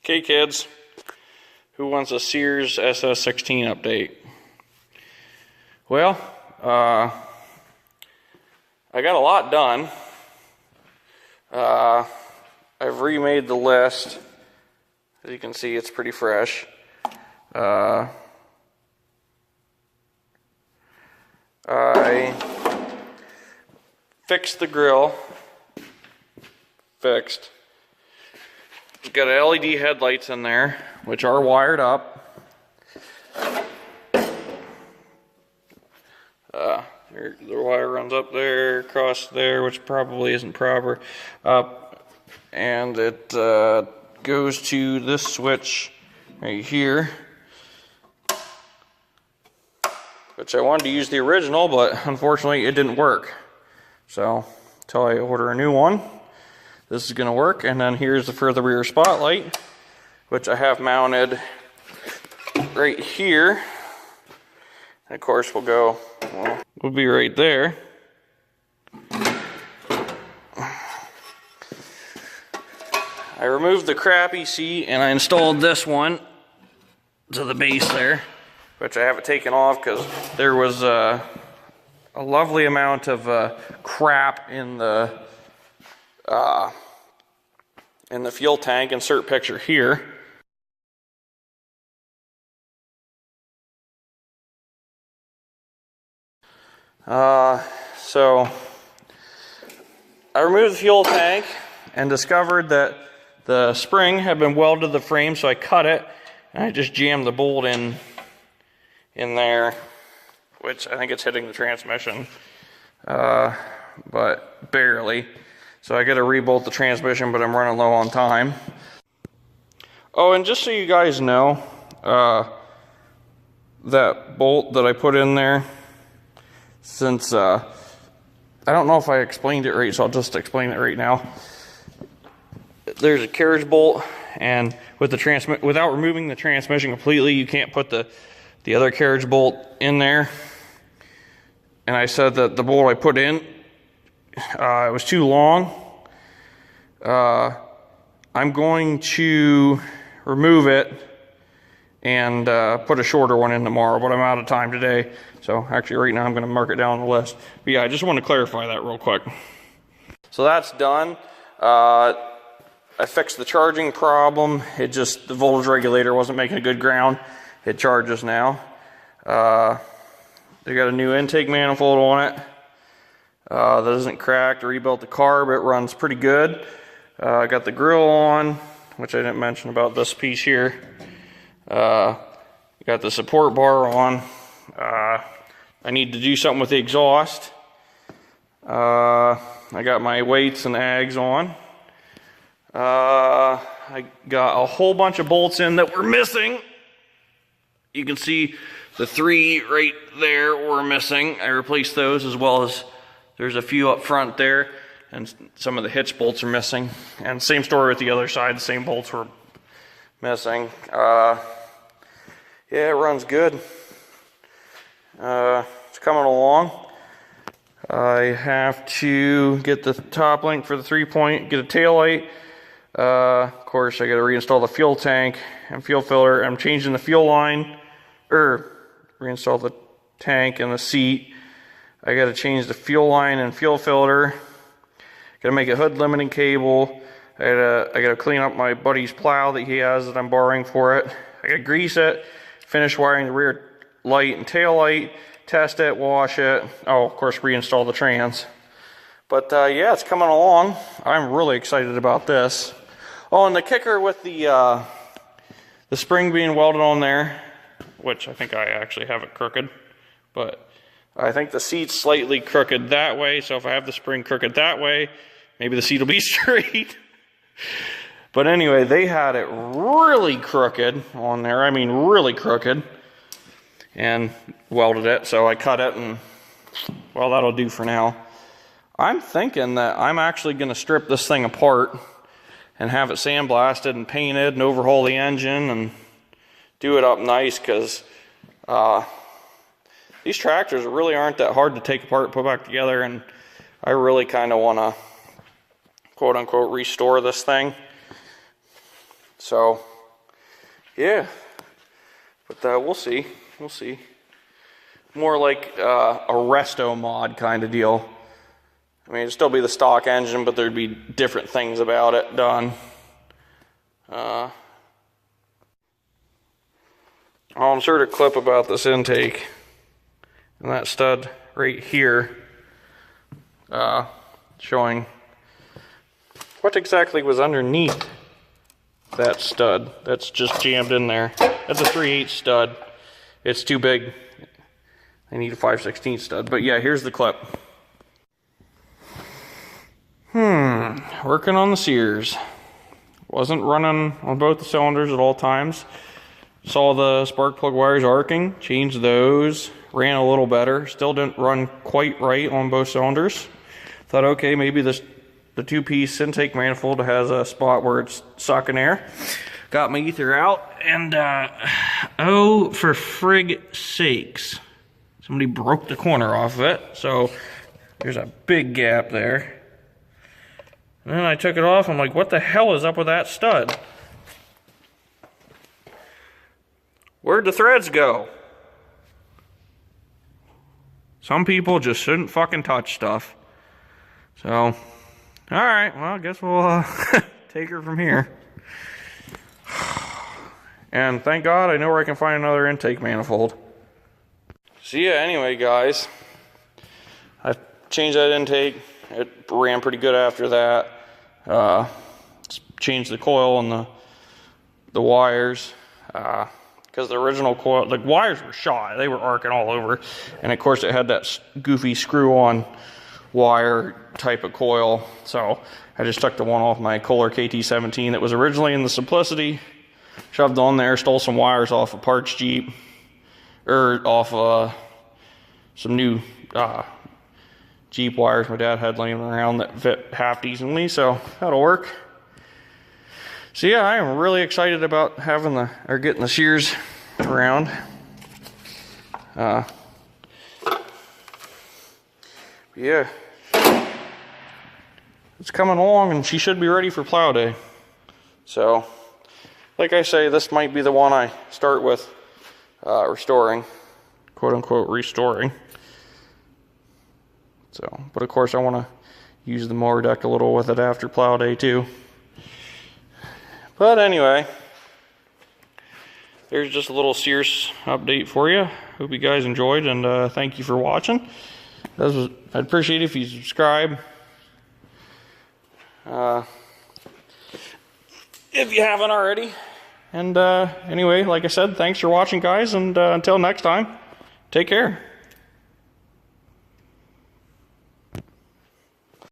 Okay kids, who wants a Sears SS16 update? Well, I got a lot done. I've remade the list. As you can see, it's pretty fresh. I fixed the grill. Fixed. Got LED headlights in there, which are wired up. The wire runs up there, across there, which probably isn't proper. And it goes to this switch right here, which I wanted to use the original, but unfortunately it didn't work. So, until I order a new one, this is going to work. And then here's for the rear spotlight, which I have mounted right here. And of course we'll be right there. I removed the crappy seat and I installed this one to the base there, which I haven't taken off because there was a lovely amount of crap in the fuel tank. Insert picture here. So I removed the fuel tank and discovered that the spring had been welded to the frame, so I cut it and I just jammed the bolt in there, which I think it's hitting the transmission, but barely. So I got to rebolt the transmission, but I'm running low on time. Oh, and just so you guys know, that bolt that I put in there, since I don't know if I explained it right, so I'll just explain it right now. There's a carriage bolt, and with the without removing the transmission completely, you can't put the other carriage bolt in there. And I said that the bolt I put in, it was too long. I'm going to remove it and put a shorter one in tomorrow, but I'm out of time today. So actually right now I'm going to mark it down on the list. But yeah, I just want to clarify that real quick. So that's done. I fixed the charging problem. The voltage regulator wasn't making a good ground. It charges now. They got a new intake manifold on it. That isn't cracked. I rebuilt the carb. It runs pretty good. I got the grill on, which I didn't mention about this piece here. Got the support bar on. I need to do something with the exhaust. I got my weights and ags on. I got a whole bunch of bolts in that were missing. You can see the 3 right there were missing. I replaced those, as well as there's a few up front there, and some of the hitch bolts are missing. And same story with the other side, the same bolts were missing. Yeah, it runs good. It's coming along. I have to get the top link for the 3-point, get a tail light. Of course, I got to reinstall the fuel tank and fuel filter. I'm changing the fuel line, reinstall the tank and the seat. I got to change the fuel line and fuel filter. Got to make a hood limiting cable. I got to clean up my buddy's plow that he has that I'm borrowing for it. I got to grease it, finish wiring the rear light and tail light, test it, wash it. Oh, of course, reinstall the trans. But yeah, it's coming along. I'm really excited about this. Oh, and the kicker with the spring being welded on there, which I think I actually have it crooked, but I think the seat's slightly crooked that way, so if I have the spring crooked that way, maybe the seat will be straight. But anyway, they had it really crooked on there. I mean, really crooked. And welded it, so I cut it, and well, that'll do for now. I'm thinking that I'm actually going to strip this thing apart and have it sandblasted and painted and overhaul the engine and do it up nice, because these tractors really aren't that hard to take apart and put back together, and I really kind of want to quote unquote restore this thing. So yeah, but we'll see. We'll see. More like a resto mod kind of deal. I mean, it'd still be the stock engine, but there'd be different things about it done. I'll insert a clip about this intake and that stud right here, showing what exactly was underneath that stud that's just jammed in there. That's a 3/8 stud. It's too big. I need a 5/16 stud, but yeah, here's the clip. Working on the Sears. Wasn't running on both the cylinders at all times. Saw the spark plug wires arcing, changed those, ran a little better. Still didn't run quite right on both cylinders. Thought, okay, maybe the two-piece intake manifold has a spot where it's sucking air. Got my ether out, and oh, for frig sakes, somebody broke the corner off of it, so there's a big gap there. And then I took it off, I'm like, what the hell is up with that stud? Where'd the threads go? Some people just shouldn't fucking touch stuff. So, alright, well, I guess we'll take her from here. And thank God I know where I can find another intake manifold. So yeah, anyway guys, I changed that intake. It ran pretty good after that. Changed the coil and the wires. Because the original coil, the wires were shot. They were arcing all over. And of course it had that goofy screw-on wire type of coil. So I just took the one off my Kohler KT17 that was originally in the Simplicity. Shoved on there, stole some wires off a parts Jeep. Or off some new Jeep wires my dad had laying around that fit half decently, so that'll work. So yeah, I am really excited about getting the Sears around. Yeah, it's coming along, and she should be ready for plow day. So, like I say, this might be the one I start with restoring, quote unquote restoring. So, but of course I want to use the mower deck a little with it after plow day too. But anyway, there's just a little Sears update for you. Hope you guys enjoyed, and thank you for watching. I'd appreciate it if you subscribe. If you haven't already. And anyway, like I said, thanks for watching guys, and until next time, take care.